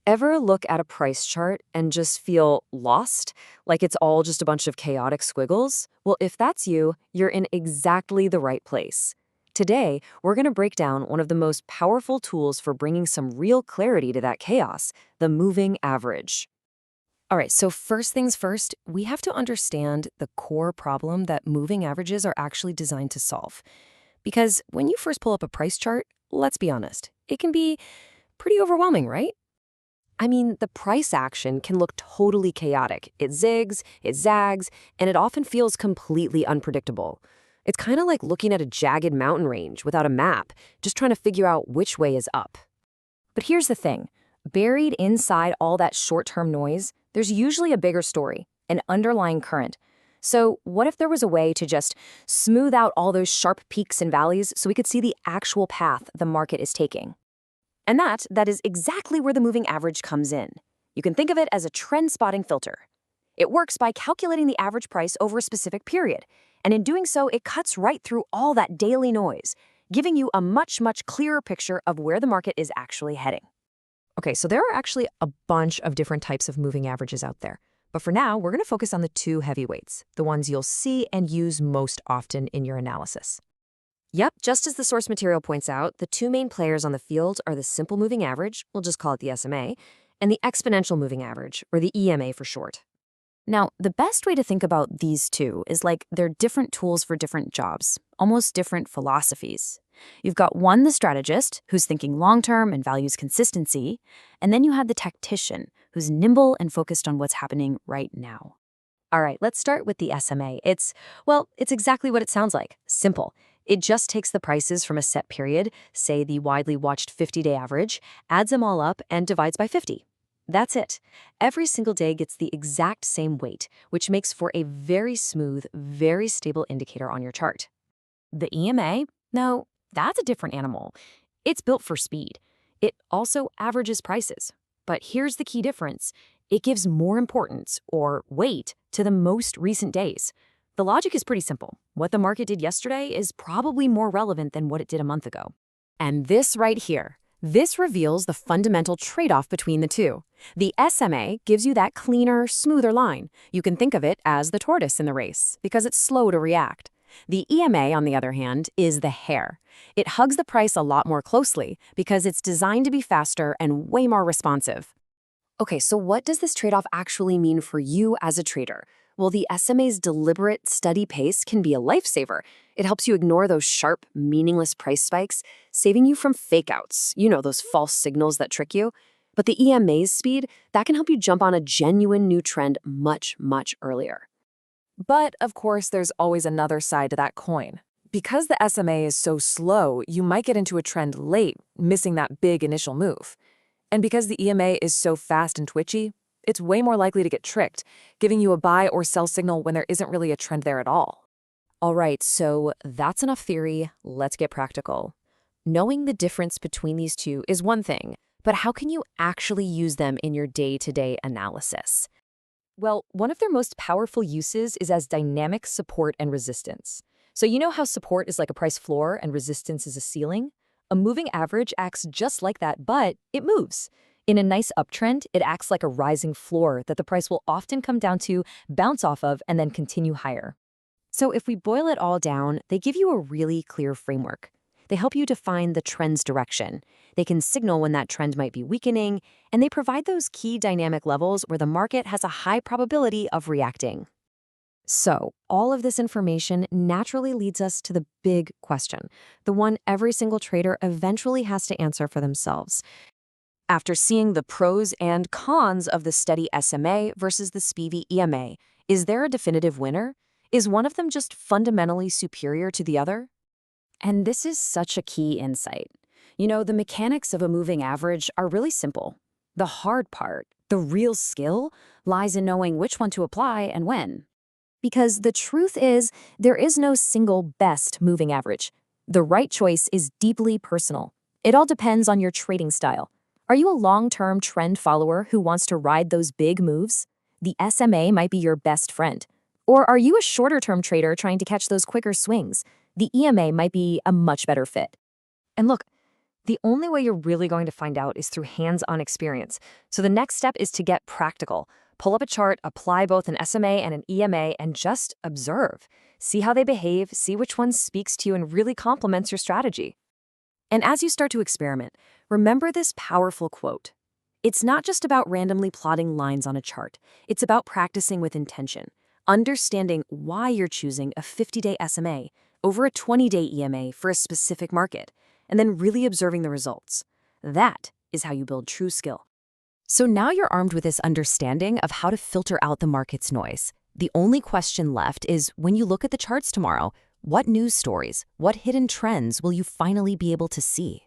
Ever look at a price chart and just feel lost? Like it's all just a bunch of chaotic squiggles? Well, if that's you, you're in exactly the right place. Today, we're going to break down one of the most powerful tools for bringing some real clarity to that chaos, the moving average. All right, so first things first, we have to understand the core problem that moving averages are actually designed to solve. Because when you first pull up a price chart, let's be honest, it can be pretty overwhelming, right? I mean, the price action can look totally chaotic. It zigs, it zags, and it often feels completely unpredictable. It's kind of like looking at a jagged mountain range without a map, just trying to figure out which way is up. But here's the thing. Buried inside all that short-term noise, there's usually a bigger story, an underlying current. So what if there was a way to just smooth out all those sharp peaks and valleys so we could see the actual path the market is taking? And that is exactly where the moving average comes in. You can think of it as a trend spotting filter. It works by calculating the average price over a specific period, and in doing so, it cuts right through all that daily noise, giving you a much clearer picture of where the market is actually heading. Okay, so there are actually a bunch of different types of moving averages out there. But for now, we're going to focus on the two heavyweights, the ones you'll see and use most often in your analysis. Yep, just as the source material points out, the two main players on the field are the simple moving average, we'll just call it the SMA, and the exponential moving average, or the EMA for short. Now, the best way to think about these two is like they're different tools for different jobs, almost different philosophies. You've got one, the strategist, who's thinking long-term and values consistency, and then you have the tactician, who's nimble and focused on what's happening right now. All right, let's start with the SMA. It's exactly what it sounds like, simple. It just takes the prices from a set period, say the widely watched 50-day average, adds them all up, and divides by 50. That's it. Every single day gets the exact same weight, which makes for a very smooth, very stable indicator on your chart. The EMA? No, that's a different animal. It's built for speed. It also averages prices. But here's the key difference. It gives more importance, or weight, to the most recent days. The logic is pretty simple. What the market did yesterday is probably more relevant than what it did a month ago. And this right here, this reveals the fundamental trade-off between the two. The SMA gives you that cleaner, smoother line. You can think of it as the tortoise in the race, because it's slow to react. The EMA, on the other hand, is the hare. It hugs the price a lot more closely because it's designed to be faster and way more responsive. Okay, so what does this trade-off actually mean for you as a trader? Well, the SMA's deliberate, steady pace can be a lifesaver. It helps you ignore those sharp, meaningless price spikes, saving you from fakeouts, those false signals that trick you. But the EMA's speed, that can help you jump on a genuine new trend much earlier. But, of course, there's always another side to that coin. Because the SMA is so slow, you might get into a trend late, missing that big initial move. And because the EMA is so fast and twitchy, it's way more likely to get tricked, giving you a buy or sell signal when there isn't really a trend there at all. All right, so that's enough theory. Let's get practical. Knowing the difference between these two is one thing, but how can you actually use them in your day-to-day analysis? Well, one of their most powerful uses is as dynamic support and resistance. So you know how support is like a price floor and resistance is a ceiling? A moving average acts just like that, but it moves. In a nice uptrend, it acts like a rising floor that the price will often come down to, bounce off of, and then continue higher. So if we boil it all down, they give you a really clear framework. They help you define the trend's direction. They can signal when that trend might be weakening, and they provide those key dynamic levels where the market has a high probability of reacting. So, all of this information naturally leads us to the big question, the one every single trader eventually has to answer for themselves. After seeing the pros and cons of the steady SMA versus the speedy EMA, is there a definitive winner? Is one of them just fundamentally superior to the other? And this is such a key insight. The mechanics of a moving average are really simple. The hard part, the real skill, lies in knowing which one to apply and when. Because the truth is, there is no single best moving average. The right choice is deeply personal. It all depends on your trading style. Are you a long-term trend follower who wants to ride those big moves? The SMA might be your best friend. Or are you a shorter-term trader trying to catch those quicker swings? The EMA might be a much better fit. And look, The only way you're really going to find out is through hands-on experience. So the next step is to get practical. Pull up a chart, apply both an SMA and an EMA, and just observe. See how they behave, see which one speaks to you and really complements your strategy. And as you start to experiment, remember this powerful quote. It's not just about randomly plotting lines on a chart. It's about practicing with intention, understanding why you're choosing a 50-day SMA over a 20-day EMA for a specific market, and then really observing the results. That is how you build true skill. So now you're armed with this understanding of how to filter out the market's noise. The only question left is, when you look at the charts tomorrow, what news stories, what hidden trends will you finally be able to see?